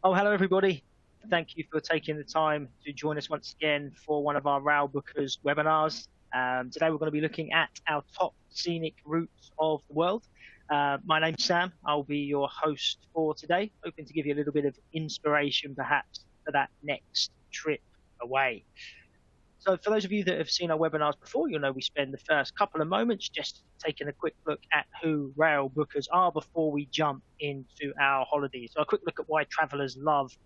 Oh, hello everybody. Thank you for taking the time to join us once again for one of our Railbookers webinars. Today we're going to be looking at our top scenic routes of the world. My name's Sam. I'll be your host for today, hoping to give you a little bit of inspiration perhaps for that next trip away. So for those of you that have seen our webinars before, you'll know we spend the first couple of moments just taking a quick look at who Railbookers are before we jump into our holidays. So a quick look at why travellers love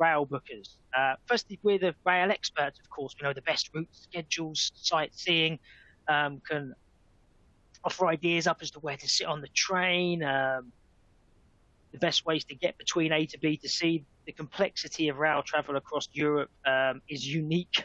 Railbookers. Firstly, we're the rail experts, of course. We know the best routes, schedules, sightseeing, can offer ideas up as to where to sit on the train, the best ways to get between A to B to C. The complexity of rail travel across Europe is unique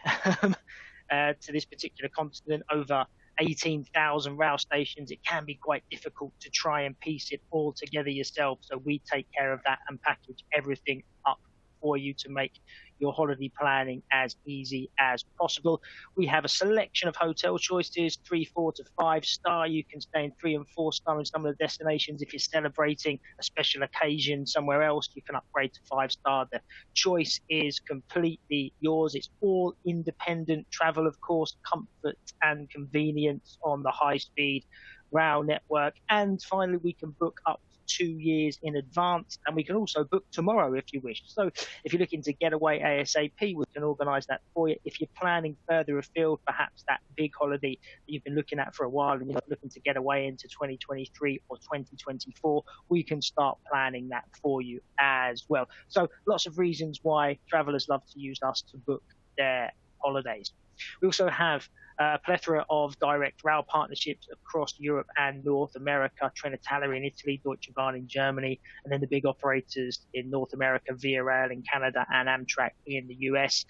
to this particular continent. Over 18,000 rail stations. It can be quite difficult to try and piece it all together yourself. So we take care of that and package everything up for you to make your holiday planning as easy as possible. We have a selection of hotel choices, 3, 4 to 5 star. You can stay in 3 and 4 star in some of the destinations. If you're celebrating a special occasion somewhere else, you can upgrade to 5 star. The choice is completely yours. It's all independent travel, of course, comfort and convenience on the high speed rail network. And finally, we can book up 2 years in advance, and we can also book tomorrow if you wish. So if you're looking to get away ASAP, we can organize that for you. If you're planning further afield, perhaps that big holiday that you've been looking at for a while and you're looking to get away into 2023 or 2024, we can start planning that for you as well. So lots of reasons why travelers love to use us to book their holidays. We also have a plethora of direct rail partnerships across Europe and North America, Trenitalia in Italy, Deutsche Bahn in Germany, and then the big operators in North America, Via Rail in Canada and Amtrak in the US.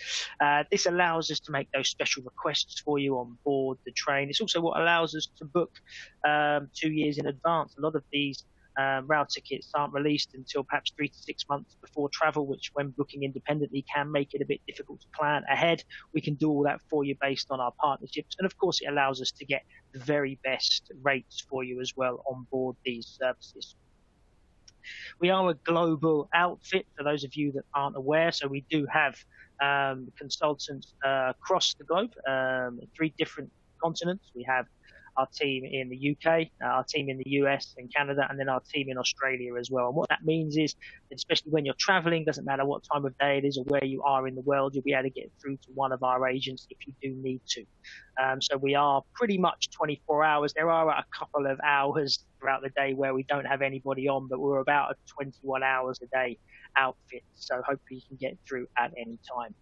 This allows us to make those special requests for you on board the train. It's also what allows us to book 2 years in advance. A lot of these rail tickets aren't released until perhaps 3 to 6 months before travel, which when booking independently can make it a bit difficult to plan ahead. We can do all that for you based on our partnerships. And of course, it allows us to get the very best rates for you as well on board these services. We are a global outfit, for those of you that aren't aware. So we do have consultants across the globe, in 3 different continents. We have our team in the UK, our team in the US and Canada, and then our team in Australia as well. And what that means is, that especially when you're traveling, doesn't matter what time of day it is or where you are in the world, you'll be able to get through to one of our agents if you do need to. So we are pretty much 24 hours. There are a couple of hours throughout the day where we don't have anybody on, but we're about a 21 hours a day outfit. So hopefully you can get through at any time.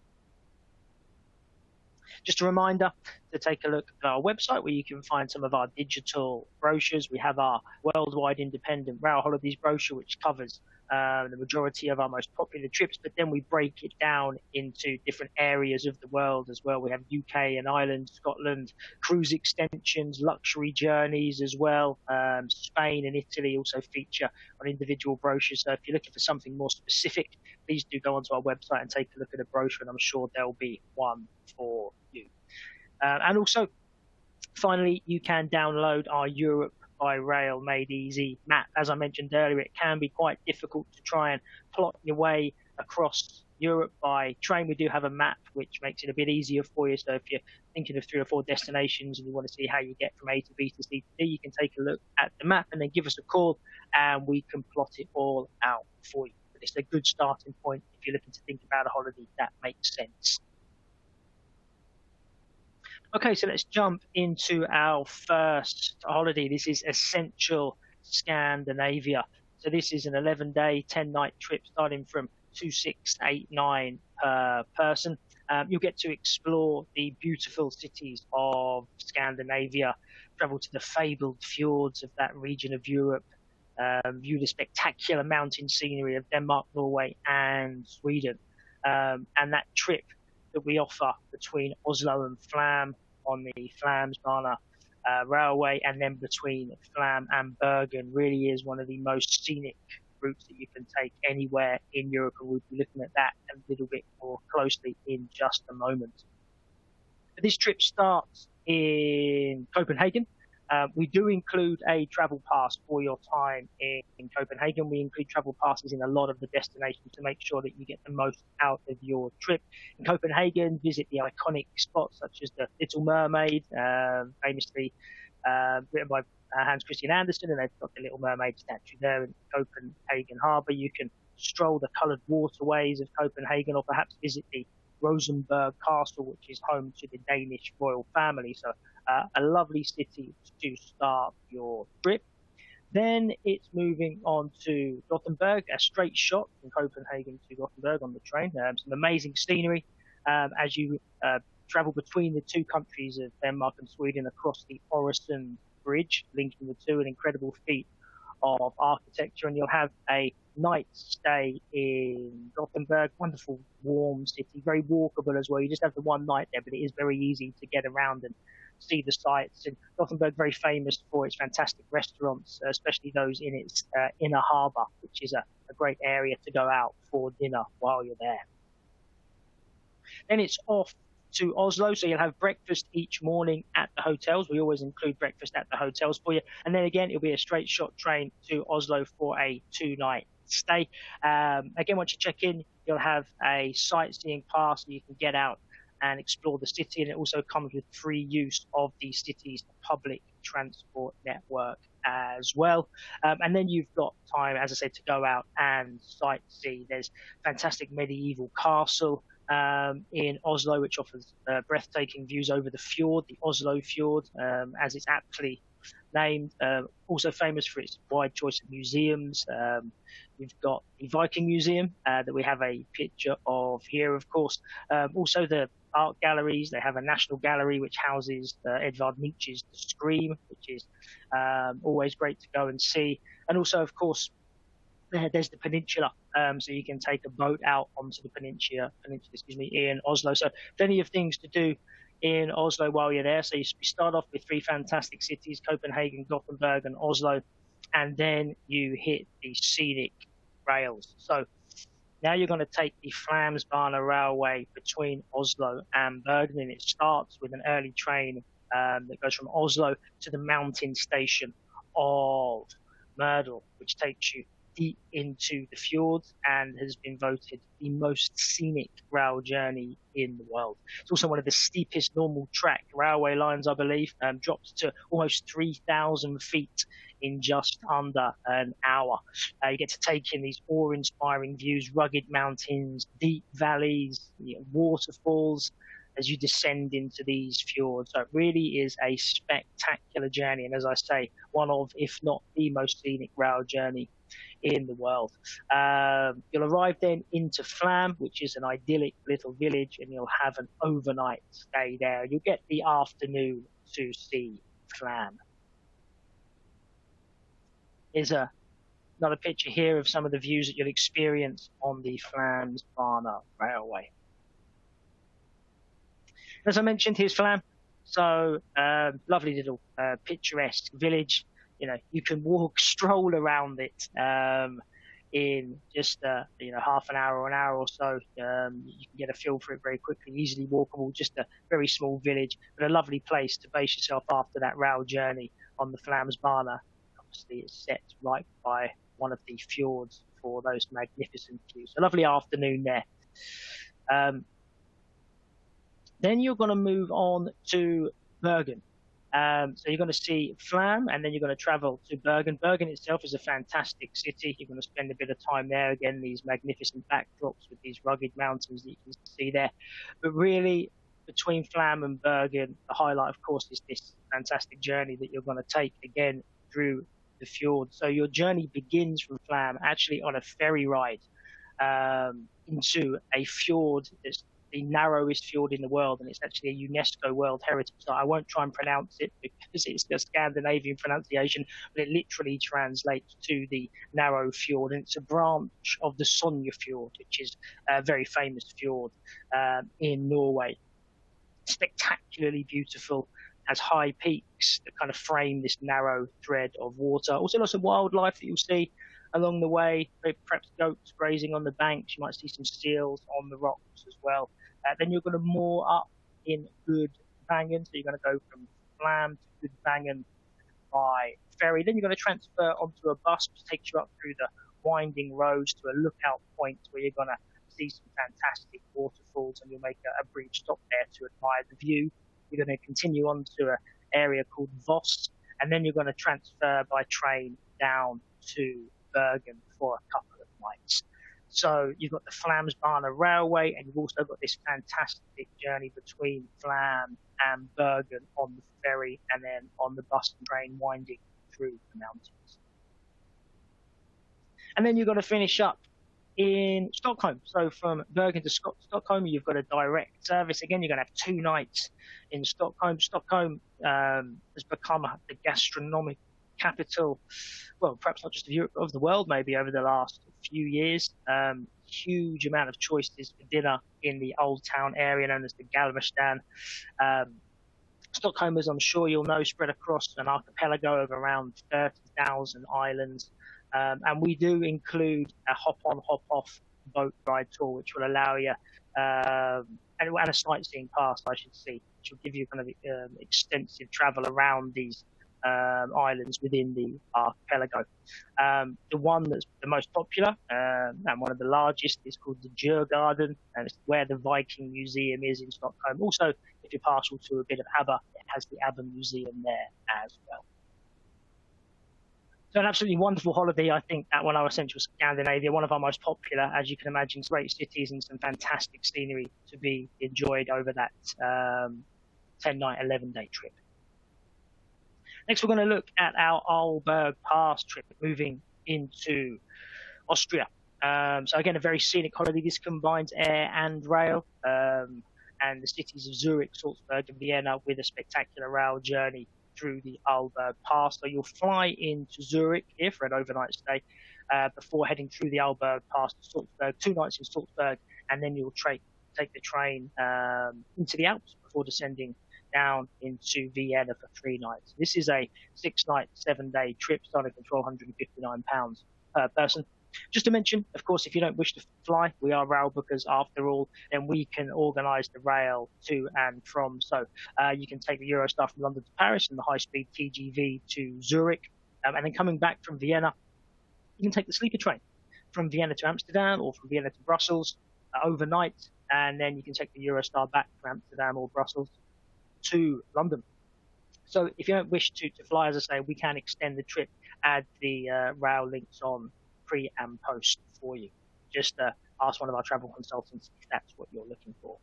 Just a reminder to take a look at our website where you can find some of our digital brochures. We have our worldwide independent rail holidays brochure, which covers the majority of our most popular trips, but then we break it down into different areas of the world as well. We have UK and Ireland, Scotland, cruise extensions, luxury journeys as well. Spain and Italy also feature on individual brochures. So if you're looking for something more specific, please do go onto our website and take a look at a brochure, and I'm sure there'll be one for you. And also, finally, you can download our Europe by Rail Made Easy map. As I mentioned earlier, it can be quite difficult to try and plot your way across Europe by train. We do have a map which makes it a bit easier for you. So if you're thinking of 3 or 4 destinations and you want to see how you get from A to B to C to D, you can take a look at the map and then give us a call and we can plot it all out for you. But it's a good starting point if you're looking to think about a holiday that makes sense. Okay, so let's jump into our first holiday. This is Essential Scandinavia. So this is an 11-day, 10-night trip starting from 2,689 per person. You'll get to explore the beautiful cities of Scandinavia, travel to the fabled fjords of that region of Europe, view the spectacular mountain scenery of Denmark, Norway, and Sweden. And that trip that we offer between Oslo and Flam on the Flamsbana railway, and then between Flam and Bergen, really is one of the most scenic routes that you can take anywhere in Europe, and we'll be looking at that a little bit more closely in just a moment. But this trip starts in Copenhagen, We do include a travel pass for your time in Copenhagen. We include travel passes in a lot of the destinations to make sure that you get the most out of your trip. In Copenhagen, visit the iconic spots such as the Little Mermaid, famously written by Hans Christian Andersen, and they've got the Little Mermaid statue there in Copenhagen Harbour. You can stroll the coloured waterways of Copenhagen, or perhaps visit the Rosenborg Castle, which is home to the Danish royal family. So a lovely city to start your trip. Then it's moving on to Gothenburg, a straight shot from Copenhagen to Gothenburg on the train. Some amazing scenery as you travel between the two countries of Denmark and Sweden across the Øresund Bridge, linking the two, an incredible feat of architecture. And you'll have a night stay in Gothenburg, wonderful warm city, very walkable as well. You just have the one night there, but it is very easy to get around and see the sights. And Gothenburg, very famous for its fantastic restaurants, especially those in its inner harbour, which is a great area to go out for dinner while you're there. Then it's off to Oslo, so you'll have breakfast each morning at the hotels. We always include breakfast at the hotels for you. And then again, it'll be a straight shot train to Oslo for a 2-night stay. Again, once you check in, you'll have a sightseeing pass so you can get out and explore the city, and it also comes with free use of the city's public transport network as well. And then you've got time, as I said, to go out and sightsee. There's fantastic medieval castle in Oslo, which offers breathtaking views over the fjord, the Oslo Fjord, as it's aptly named. Also famous for its wide choice of museums. We've got the Viking Museum that we have a picture of here, of course. Also the art galleries. They have a national gallery which houses Edvard Munch's The Scream, which is always great to go and see. And also, of course, there's the peninsula, so you can take a boat out onto the peninsula, in Oslo. So plenty of things to do in Oslo while you're there. So you start off with 3 fantastic cities, Copenhagen, Gothenburg, and Oslo, and then you hit the scenic rails. So now you're going to take the Flamsbana Railway between Oslo and Bergen, and it starts with an early train that goes from Oslo to the mountain station of Myrdal, which takes you deep into the fjords and has been voted the most scenic rail journey in the world. It's also one of the steepest normal track railway lines, I believe, drops to almost 3,000 feet in just under an hour. You get to take in these awe-inspiring views, rugged mountains, deep valleys, waterfalls as you descend into these fjords. So it really is a spectacular journey, and as I say, one of, if not the most scenic rail journey in the world. You'll arrive then into Flam, which is an idyllic little village, and you'll have an overnight stay there. You'll get the afternoon to see Flam. Here's another picture here of some of the views that you'll experience on the Flamsbana Railway. As I mentioned, here's Flam. So lovely little picturesque village. You can stroll around it in just half an hour or an hour or so. You can get a feel for it very quickly, easily walkable. Just a very small village, but a lovely place to base yourself after that rail journey on the Flamsbana. Obviously, it's set right by one of the fjords for those magnificent views. A lovely afternoon there. Then you're going to move on to Bergen. So you're going to see Flam, and then you're going to travel to Bergen. Bergen itself is a fantastic city. You're going to spend a bit of time there. Again, these magnificent backdrops with these rugged mountains that you can see there. But really, between Flam and Bergen, the highlight, of course, is this fantastic journey that you're going to take again through the fjord. So your journey begins from Flam actually on a ferry ride into a fjord that's the narrowest fjord in the world, and it's actually a UNESCO World Heritage Site. I won't try and pronounce it because it's a Scandinavian pronunciation, but it literally translates to the narrow fjord, and it's a branch of the Sonja Fjord, which is a very famous fjord in Norway. Spectacularly beautiful, has high peaks that kind of frame this narrow thread of water. Also lots of wildlife that you'll see along the way, perhaps goats grazing on the banks. You might see some seals on the rocks as well. Then you're going to moor up in Gudvangen. So you're going to go from Flam to Gudvangen by ferry. Then you're going to transfer onto a bus, which takes you up through the winding roads to a lookout point where you're going to see some fantastic waterfalls, and you'll make a brief stop there to admire the view. You're going to continue on to an area called Voss, and then you're going to transfer by train down to Bergen for a couple of nights. So you've got the Flamsbana Railway, and you've also got this fantastic journey between Flam and Bergen on the ferry, and then on the bus and train winding through the mountains. And then you've got to finish up in Stockholm. So from Bergen to Stockholm, you've got a direct service. Again, you're going to have 2 nights in Stockholm. Stockholm has become the gastronomic capital, well, perhaps not just of Europe, but of the world, maybe over the last few years. Huge amount of choices for dinner in the old town area known as the Galveston. Stockholm, as I'm sure you'll know, spread across an archipelago of around 30,000 islands. And we do include a hop-on, hop-off boat ride tour, which will allow you, and a sightseeing pass, I should say, which will give you kind of extensive travel around these islands within the archipelago. The one that's the most popular and one of the largest is called the Djurgården, and it's where the Viking Museum is in Stockholm. Also, if you're partial to a bit of ABBA, it has the ABBA Museum there as well. So an absolutely wonderful holiday, I think, that one, our Central Scandinavia, one of our most popular, as you can imagine, great cities and some fantastic scenery to be enjoyed over that 10-night, 11-day trip. Next, we're going to look at our Arlberg Pass trip, moving into Austria. So again, a very scenic holiday. This combines air and rail, and the cities of Zurich, Salzburg, and Vienna with a spectacular rail journey through the Arlberg Pass. So you'll fly into Zurich here for an overnight stay before heading through the Arlberg Pass to Salzburg, 2 nights in Salzburg, and then you'll take the train into the Alps before descending down into Vienna for 3 nights. This is a 6-night, 7-day trip starting at £1,259 per person. Just to mention, of course, if you don't wish to fly, we are Railbookers after all, then we can organise the rail to and from. So you can take the Eurostar from London to Paris and the high-speed TGV to Zurich. And then coming back from Vienna, you can take the sleeper train from Vienna to Amsterdam or from Vienna to Brussels overnight. And then you can take the Eurostar back from Amsterdam or Brussels to London. So if you don't wish to fly, as I say, we can extend the trip, add the rail links on pre and post for you. Just ask one of our travel consultants if that's what you're looking for.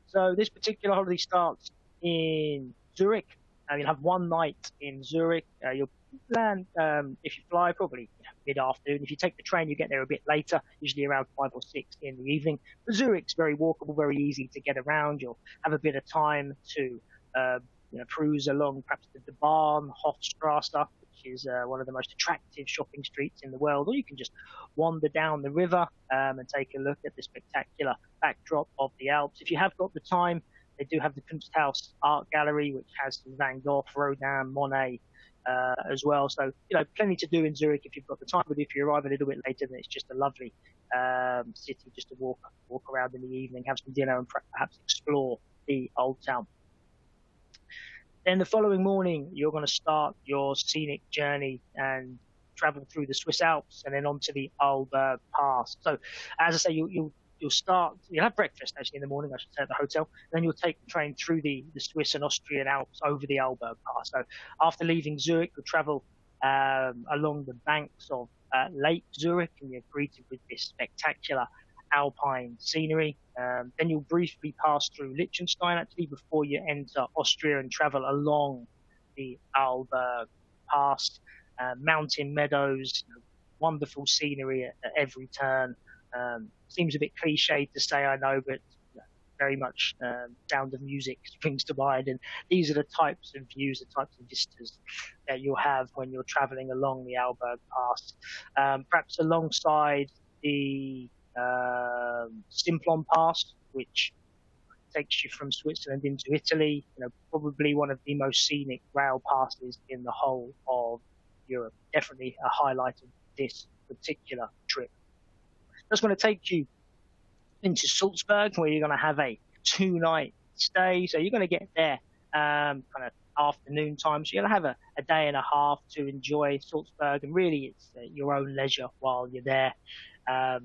So this particular holiday starts in Zurich. You'll have 1 night in Zurich. You'll land, if you fly, probably mid-afternoon. If you take the train, you get there a bit later, usually around 5 or 6 in the evening. But Zurich's very walkable, very easy to get around. You'll have a bit of time to cruise along perhaps the Bahn, Hofstrasse, which is one of the most attractive shopping streets in the world, or you can just wander down the river and take a look at the spectacular backdrop of the Alps. If you have got the time, they do have the Kunsthaus Art Gallery, which has some Van Gogh, Rodin, Monet as well. So, plenty to do in Zurich if you've got the time, but if you arrive a little bit later, then it's just a lovely city just to walk around in the evening, have some dinner, and perhaps explore the old town. Then the following morning, you're going to start your scenic journey and travel through the Swiss Alps and then onto the Arlberg Pass. So, as I say, you'll have breakfast actually in the morning, I should say, at the hotel. Then you'll take the train through the Swiss and Austrian Alps over the Arlberg Pass. So after leaving Zurich, you'll travel along the banks of Lake Zurich, and you're greeted with this spectacular alpine scenery. Then you'll briefly pass through Liechtenstein actually before you enter Austria and travel along the Arlberg Pass. Mountain meadows, wonderful scenery at every turn. Seems a bit cliche to say, I know, but very much Sound of Music springs to mind. And these are the types of views, the types of vistas that you'll have when you're traveling along the Arlberg Pass. Perhaps alongside the Simplon Pass, which takes you from Switzerland into Italy, probably one of the most scenic rail passes in the whole of Europe. Definitely a highlight of this particular trip. That's going to take you into Salzburg, where you're going to have a 2-night stay. So you're going to get there kind of afternoon time. So you'll have a day and a half to enjoy Salzburg, and really it's your own leisure while you're there.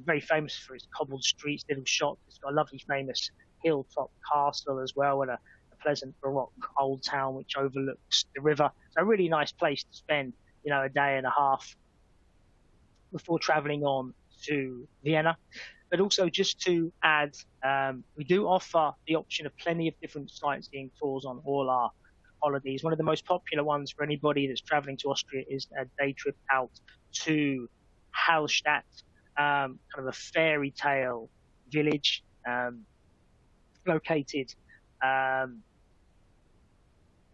Very famous for its cobbled streets, little shops. It's got a lovely, famous hilltop castle as well, and a pleasant Baroque old town which overlooks the river. So a really nice place to spend, a day and a half before traveling on to Vienna. But also, just to add, we do offer the option of plenty of different sightseeing tours on all our holidays. One of the most popular ones for anybody that's traveling to Austria is a day trip out to Hallstatt, kind of a fairy tale village located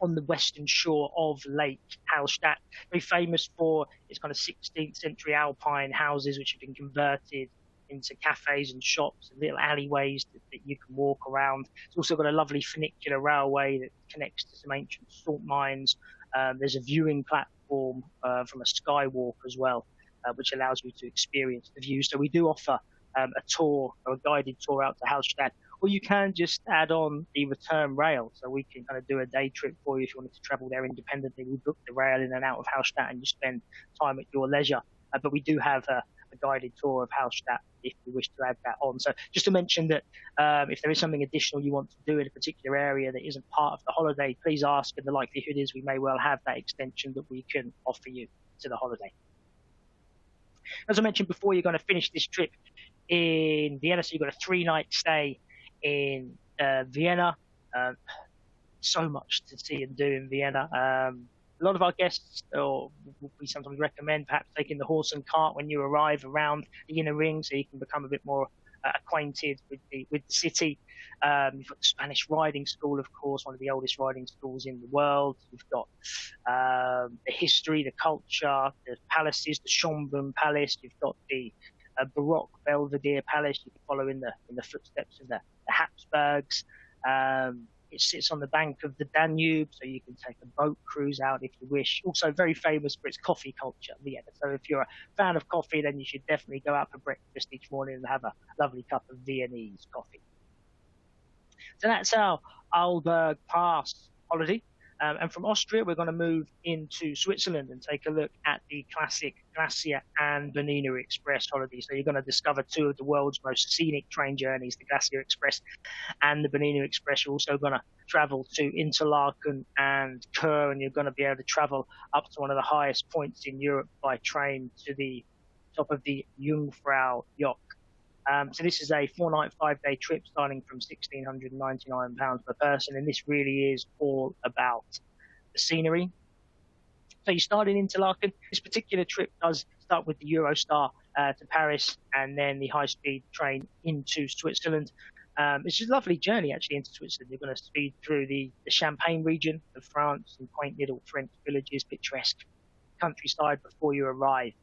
on the western shore of Lake Hallstatt. Very famous for its kind of 16th century alpine houses, which have been converted into cafes and shops and little alleyways that you can walk around. It's also got a lovely funicular railway that connects to some ancient salt mines. There's a viewing platform from a skywalk as well, which allows you to experience the view. So we do offer a tour or a guided tour out to Hallstatt, or you can just add on the return rail. So we can kind of do a day trip for you if you wanted to travel there independently. We book the rail in and out of Hallstatt, and you spend time at your leisure. But we do have a guided tour of Hallstatt if you wish to add that on. So just to mention that if there is something additional you want to do in a particular area that isn't part of the holiday, please ask, and the likelihood is we may well have that extension that we can offer you to the holiday. As I mentioned before, you're going to finish this trip in Vienna, so you've got a 3-night stay in Vienna. So much to see and do in Vienna. A lot of our guests, or we sometimes recommend perhaps taking the horse and cart when you arrive around the inner ring, so you can become a bit more acquainted with the city. You've got the Spanish riding school, of course, one of the oldest riding schools in the world. You've got the history, the culture, the palaces, the Schönbrunn Palace. You've got the Baroque Belvedere Palace. You can follow in the footsteps of the Habsburgs. It sits on the bank of the Danube, so you can take a boat cruise out if you wish. Also very famous for its coffee culture, Vienna. So if you're a fan of coffee, then you should definitely go out for breakfast each morning and have a lovely cup of Viennese coffee. So that's our Arlberg Pass holiday. And from Austria, we're going to move into Switzerland and take a look at the classic Glacier and Bernina Express holiday. So you're going to discover two of the world's most scenic train journeys, the Glacier Express and the Bernina Express. You're also going to travel to Interlaken and Chur, and you're going to be able to travel up to one of the highest points in Europe by train to the top of the Jungfraujoch. So this is a 4-night, 5-day trip starting from £1,699 per person, and this really is all about the scenery. So you start in Interlaken. This particular trip does start with the Eurostar to Paris, and then the high-speed train into Switzerland. It's a lovely journey, actually, into Switzerland. You're going to speed through the Champagne region of France and quaint little French villages, picturesque countryside before you arrive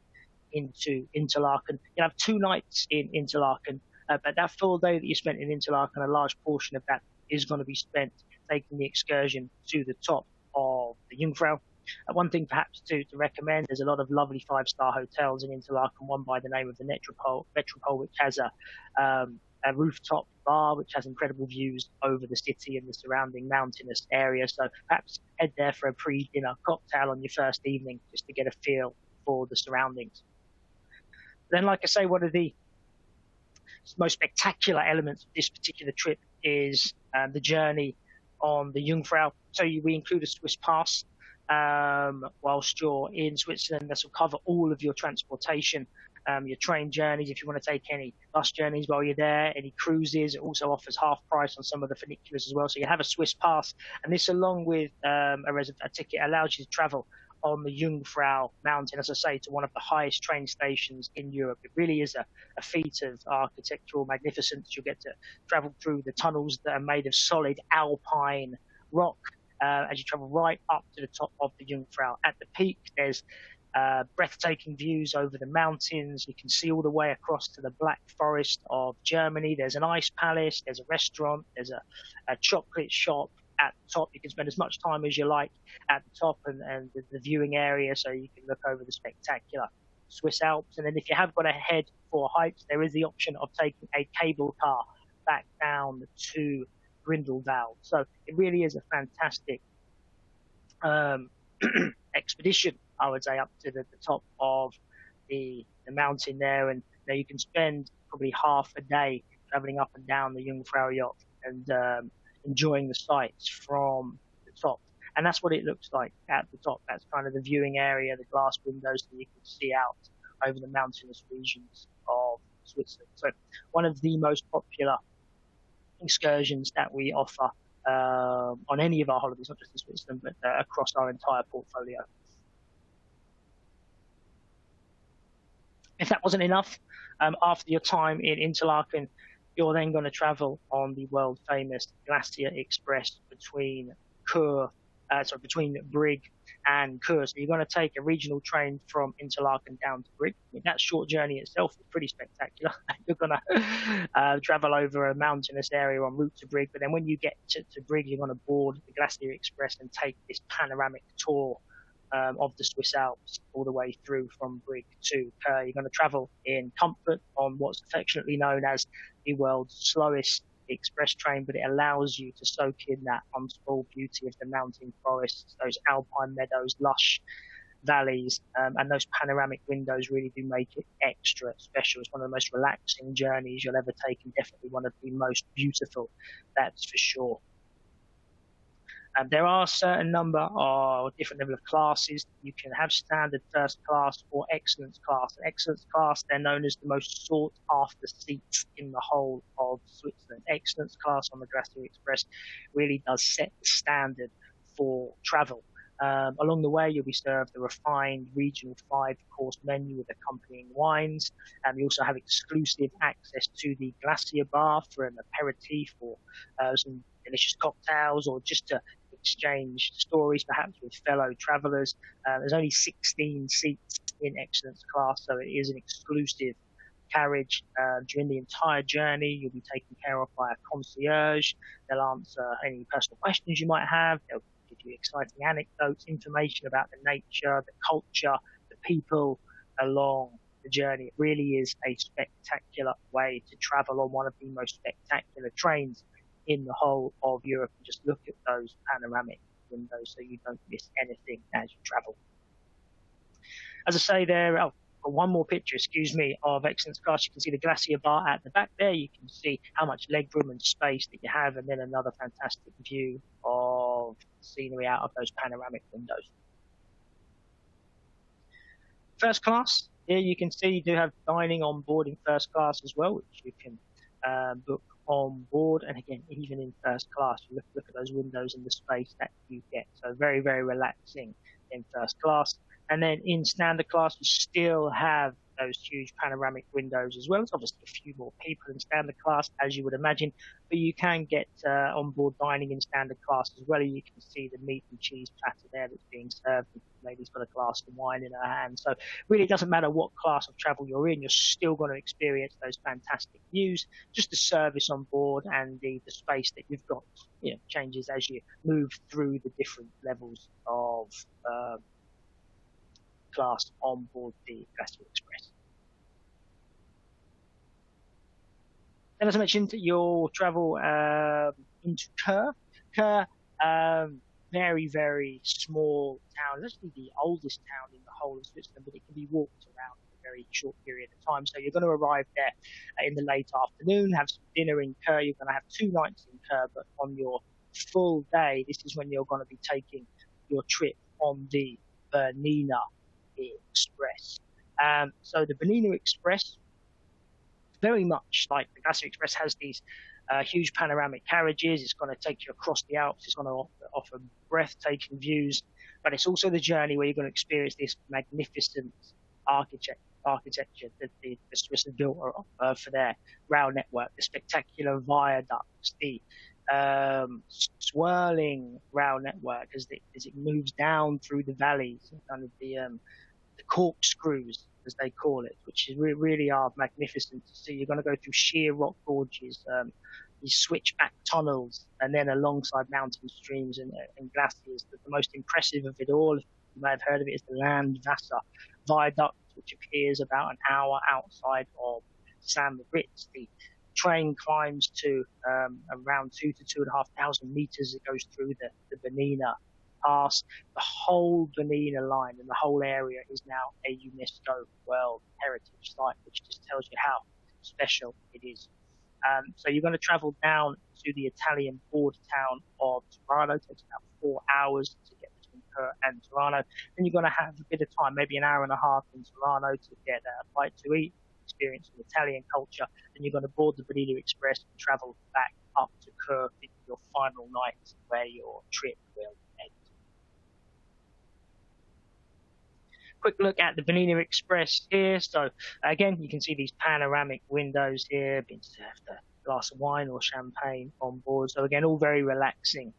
into Interlaken. You have 2 nights in Interlaken, but that full day that you spent in Interlaken, a large portion of that is going to be spent taking the excursion to the top of the Jungfrau. One thing perhaps to recommend, there's a lot of lovely 5-star hotels in Interlaken, one by the name of the Metropole, which has a rooftop bar which has incredible views over the city and the surrounding mountainous area. So perhaps head there for a pre-dinner cocktail on your first evening just to get a feel for the surroundings. Then, like I say, one of the most spectacular elements of this particular trip is the journey on the Jungfrau. So we include a Swiss pass whilst you're in Switzerland. This will cover all of your transportation, your train journeys, if you want to take any bus journeys while you're there, any cruises. It also offers half price on some of the funiculars as well. So you have a Swiss pass, and this, along with a ticket, allows you to travel on the Jungfrau mountain, as I say, to one of the highest train stations in Europe. It really is a feat of architectural magnificence. You get to travel through the tunnels that are made of solid alpine rock as you travel right up to the top of the Jungfrau. At the peak, there's breathtaking views over the mountains. You can see all the way across to the Black Forest of Germany. There's an ice palace, there's a restaurant, there's a chocolate shop at the top. You can spend as much time as you like at the top and the viewing area, so you can look over the spectacular Swiss Alps. And then if you have got to head for hikes, there is the option of taking a cable car back down to Grindelwald. So it really is a fantastic um, expedition, I would say, up to the top of the mountain there, and you can spend probably half a day traveling up and down the Jungfraujoch and enjoying the sights from the top. And that's what it looks like at the top. That's kind of the viewing area, the glass windows that you can see out over the mountainous regions of Switzerland. So one of the most popular excursions that we offer on any of our holidays, not just in Switzerland, but across our entire portfolio. If that wasn't enough, after your time in Interlaken, you're then going to travel on the world famous Glacier Express between between Brig and Kur. So you're going to take a regional train from Interlaken down to Brig. I mean, that short journey itself is pretty spectacular. You're going to travel over a mountainous area en route to Brig, but then when you get to Brig, you're going to board the Glacier Express and take this panoramic tour of the Swiss Alps all the way through from Brig to Kur. You're going to travel in comfort on what's affectionately known as the world's slowest express train, but it allows you to soak in that unspoiled beauty of the mountain forests, those alpine meadows, lush valleys, and those panoramic windows really do make it extra special. It's one of the most relaxing journeys you'll ever take, and definitely one of the most beautiful, that's for sure. There are a certain number of different level of classes. You can have standard first class or excellence class. Excellence class, they're known as the most sought after seats in the whole of Switzerland. Excellence class on the Glacier Express really does set the standard for travel. Along the way, you'll be served a refined regional 5-course menu with accompanying wines. You also have exclusive access to the Glacier Bar for an aperitif or some delicious cocktails, or just to exchange stories perhaps with fellow travelers. There's only 16 seats in excellence class, so it is an exclusive carriage. During the entire journey, you'll be taken care of by a concierge. They'll answer any personal questions you might have. They'll give you exciting anecdotes, information about the nature, the culture, the people along the journey. It really is a spectacular way to travel on one of the most spectacular trains in the whole of Europe. And just look at those panoramic windows so you don't miss anything as you travel. As I say there, one more picture, excuse me, of excellence class. You can see the Glacier Bar at the back there. You can see how much legroom and space that you have, and then another fantastic view of scenery out of those panoramic windows. First class, here you can see you do have dining on board in first class as well, which you can book on board. And again, even in first class, you look at those windows and the space that you get. So very, very relaxing in first class. And then in standard class, you still have those huge panoramic windows as well. It's obviously a few more people in standard class, as you would imagine, but you can get on-board dining in standard class as well. You can see the meat and cheese platter there that's being served. Lady's got a glass of wine in her hand. So really, it doesn't matter what class of travel you're in, you're still going to experience those fantastic views. Just the service on board and the space that you've got, changes as you move through the different levels of class on board the Glacier Express. Then, as I mentioned, you'll travel into Kur. Kur, very, very small town. It's actually the oldest town in the whole of Switzerland, but it can be walked around in a very short period of time. So you're going to arrive there in the late afternoon, have some dinner in Kur. You're going to have 2 nights in Kur, but on your full day, this is when you're going to be taking your trip on the BERNINA Express. So the BERNINA Express, very much like the Glacier Express, has these huge panoramic carriages. It's going to take you across the Alps. It's going to offer breathtaking views, but it's also the journey where you're going to experience this magnificent architecture that the Swiss have built for their rail network, the spectacular viaducts, the swirling rail network as it moves down through the valleys, kind of the corkscrews, as they call it, which is really are magnificent to see. You're going to go through sheer rock gorges, these switchback tunnels, and then alongside mountain streams and glaciers. But the most impressive of it all, you may have heard of it, is the Landwasser Viaduct, which appears about an hour outside of St. Moritz. The train climbs to around 2,000 to 2,500 meters. It goes through the BERNINA Pass. The whole Bernina line and the whole area is now a UNESCO World Heritage Site, which just tells you how special it is. So you're going to travel down to the Italian border town of Tirano. It takes about 4 hours to get between Kerr and Tirano. Then you're going to have a bit of time, maybe an hour and a half in Tirano to get a bite to eat, experience the Italian culture. Then you're going to board the Bernina Express and travel back up to Kerr for your final night where your trip will end. Quick look at the Bernina Express here. So again, you can see these panoramic windows here, being served a glass of wine or champagne on board. So again, all very relaxing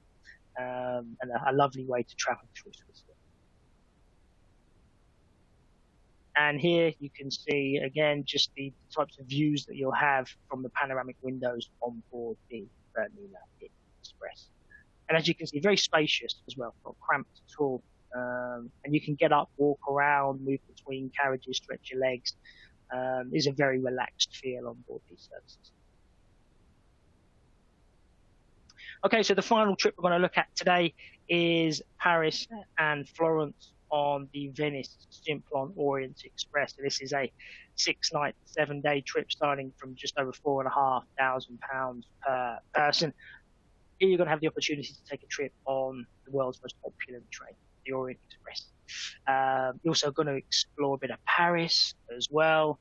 and a lovely way to travel through Switzerland. And here you can see again just the types of views that you'll have from the panoramic windows on board the Bernina Express. And as you can see, very spacious as well, not cramped at all. And you can get up, walk around, move between carriages, stretch your legs. It's a very relaxed feel on board these services. Okay, so the final trip we're going to look at today is Paris and Florence on the Venice Simplon Orient Express. So this is a 6-night, 7-day trip starting from just over £4,500 per person. Here you're going to have the opportunity to take a trip on the world's most opulent train, the Orient Express. You're also going to explore a bit of Paris as well,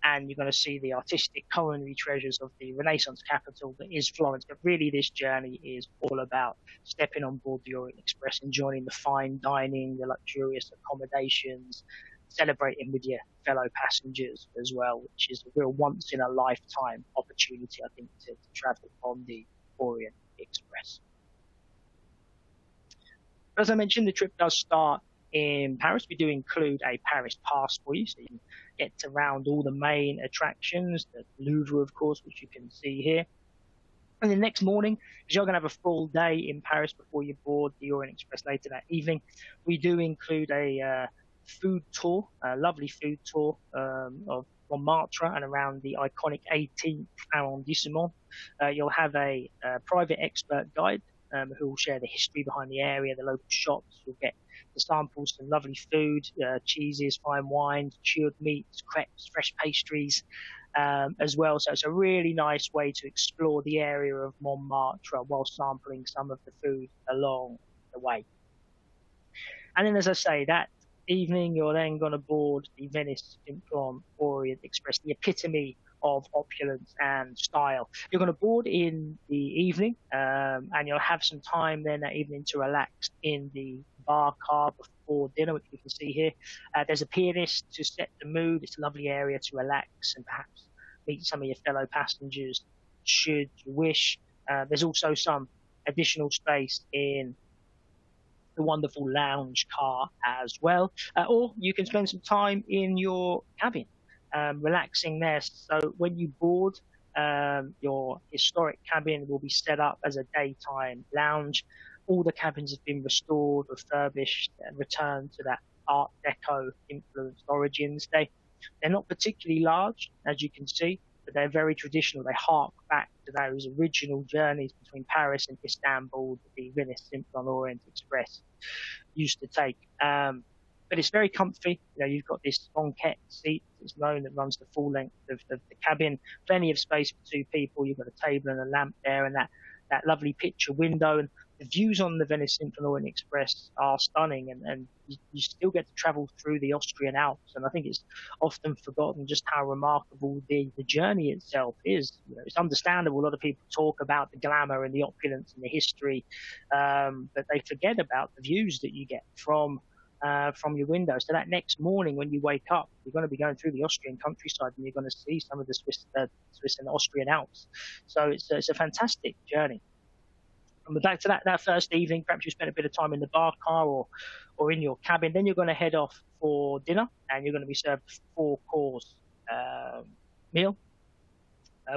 and you're going to see the artistic culinary treasures of the Renaissance capital that is Florence. But really, this journey is all about stepping on board the Orient Express, enjoying the fine dining, the luxurious accommodations, celebrating with your fellow passengers as well, which is a real once-in-a-lifetime opportunity, I think, to travel on the Orient Express. As I mentioned, the trip does start in Paris. We do include a Paris pass for you, so you can get around all the main attractions, the Louvre, of course, which you can see here. And the next morning, because you're going to have a full day in Paris before you board the Orient Express later that evening, we do include a food tour, a lovely food tour of Montmartre and around the iconic 18th arrondissement. You'll have a private expert guide who will share the history behind the area, the local shops. You'll get the samples, some lovely food, cheeses, fine wines, chilled meats, crepes, fresh pastries as well. So it's a really nice way to explore the area of Montmartre while sampling some of the food along the way. And then, as I say, that evening, you're then going to board the Venice Simplon Orient Express, the epitome of opulence and style. You're going to board in the evening, and you'll have some time then that evening to relax in the bar car before dinner, which you can see here. There's a pianist to set the mood. It's a lovely area to relax and perhaps meet some of your fellow passengers should you wish. There's also some additional space in the wonderful lounge car as well. Or you can spend some time in your cabin, relaxing there. So when you board, your historic cabin will be set up as a daytime lounge. All the cabins have been restored, refurbished, and returned to that Art Deco influenced origins. They're not particularly large, as you can see, but they're very traditional. They hark back to those original journeys between Paris and Istanbul that the Venice Simplon Orient Express used to take. But it's very comfy. You know, you've got this banquette seat, it's known, that runs the full length of the cabin. Plenty of space for 2 people. You've got a table and a lamp there, and that lovely picture window. And the views on the Venice Simplon Orient Express are stunning, and you still get to travel through the Austrian Alps. And I think it's often forgotten just how remarkable the journey itself is. You know, it's understandable. A lot of people talk about the glamour and the opulence and the history, but they forget about the views that you get from your window. So that next morning when you wake up, you're going to be going through the Austrian countryside, and you're going to see some of the Swiss and Austrian Alps. So it's a fantastic journey. And back to that first evening, perhaps you spent a bit of time in the bar car or in your cabin. Then you're going to head off for dinner, and you're going to be served a 4-course meal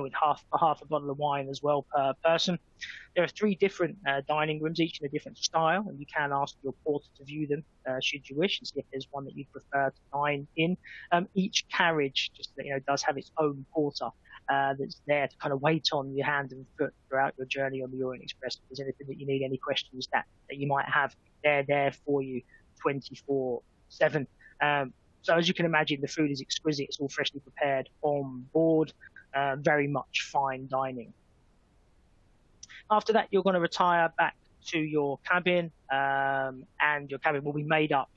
with half a bottle of wine as well per person. There are 3 different dining rooms, each in a different style, and you can ask your porter to view them should you wish, and see if there's one that you'd prefer to dine in. Each carriage, just so you know, does have its own porter that's there to kind of wait on your hand and foot throughout your journey on the Orient Express. If there's anything that you need, any questions that you might have, they're there for you 24/7. So as you can imagine, the food is exquisite. It's all freshly prepared on board, very much fine dining. After that, you're going to retire back to your cabin, and your cabin will be made up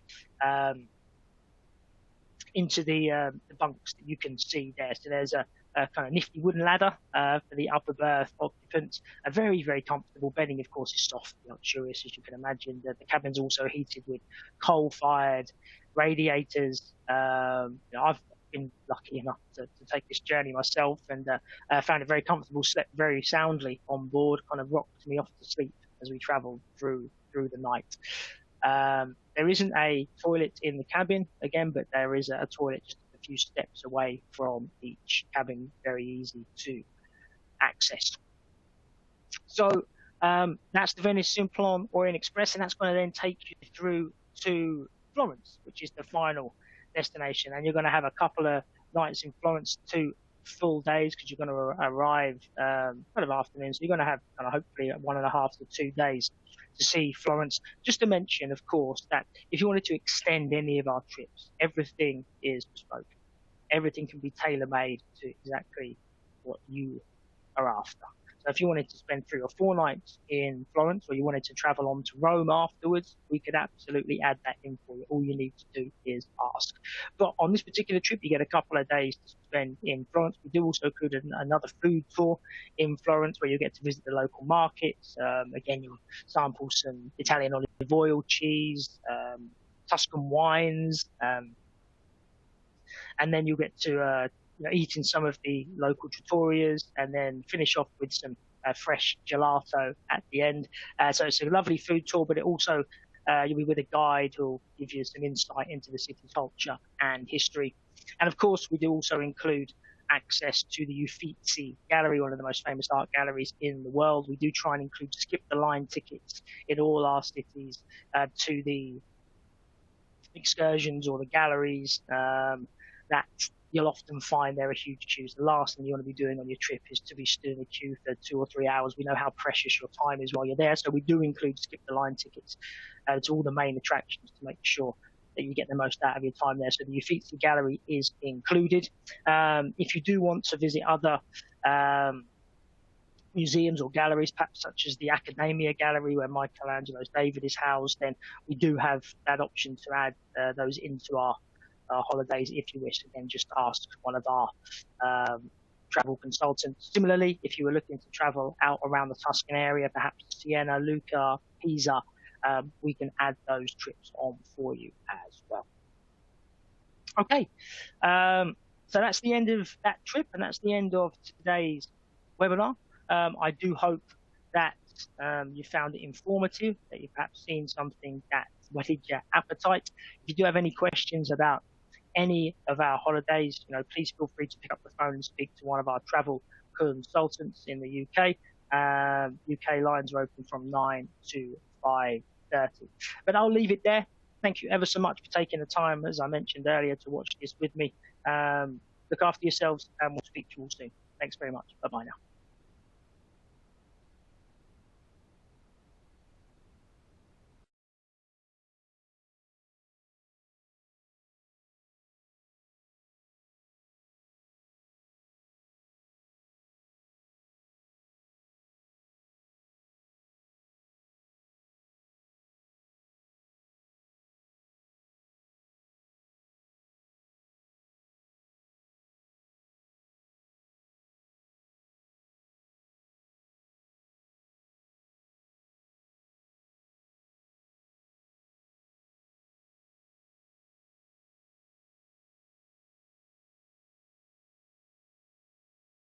into the bunks that you can see there. So there's a kind of nifty wooden ladder for the upper berth occupants. A very, very comfortable bedding, of course, is soft, luxurious, as you can imagine. The cabin's also heated with coal-fired radiators. I've been lucky enough to take this journey myself, and found it very comfortable, slept very soundly on board, kind of rocked me off to sleep as we travelled through the night. There isn't a toilet in the cabin, again, but there is a toilet just a few steps away from each cabin, very easy to access. So that's the Venice Simplon Orient Express, and that's going to then take you through to Florence, which is the final destination. And you're going to have a couple of nights in Florence, 2 full days, because you're going to arrive kind of afternoon. So you're going to have kind of hopefully 1.5 to 2 days to see Florence. Just to mention, of course, that if you wanted to extend any of our trips, everything is bespoke. Everything can be tailor-made to exactly what you are after. So if you wanted to spend 3 or 4 nights in Florence, or you wanted to travel on to Rome afterwards, we could absolutely add that in for you. All you need to do is ask. But on this particular trip, you get a couple of days to spend in Florence. We do also include another food tour in Florence, where you get to visit the local markets. Again, you'll sample some Italian olive oil, cheese, Tuscan wines, and then you'll get to eat in some of the local trattorias, and then finish off with some fresh gelato at the end. So it's a lovely food tour, but it also you'll be with a guide who'll give you some insight into the city's culture and history. And of course, we do also include access to the Uffizi Gallery, one of the most famous art galleries in the world. We do try and include skip the line tickets in all our cities to the excursions or the galleries that you'll often find there are huge queues. The last thing you want to be doing on your trip is to be stood in a queue for 2 or 3 hours. We know how precious your time is while you're there, so we do include skip the line tickets to all the main attractions to make sure that you get the most out of your time there. So the Uffizi Gallery is included. If you do want to visit other museums or galleries, perhaps such as the Accademia Gallery, where Michelangelo's David is housed, then we do have that option to add those into our holidays if you wish. Again, just ask one of our travel consultants. Similarly, if you were looking to travel out around the Tuscan area, perhaps Siena, Lucca, Pisa, we can add those trips on for you as well. Okay, so that's the end of that trip, and that's the end of today's webinar. I do hope that you found it informative, that you've perhaps seen something that whetted your appetite. If you do have any questions about any of our holidays, please feel free to pick up the phone and speak to one of our travel consultants in the UK. UK lines are open from 9 to 5:30. But I'll leave it there. Thank you ever so much for taking the time, as I mentioned earlier, to watch this with me. Look after yourselves, and we'll speak to you all soon. Thanks very much. Bye-bye now.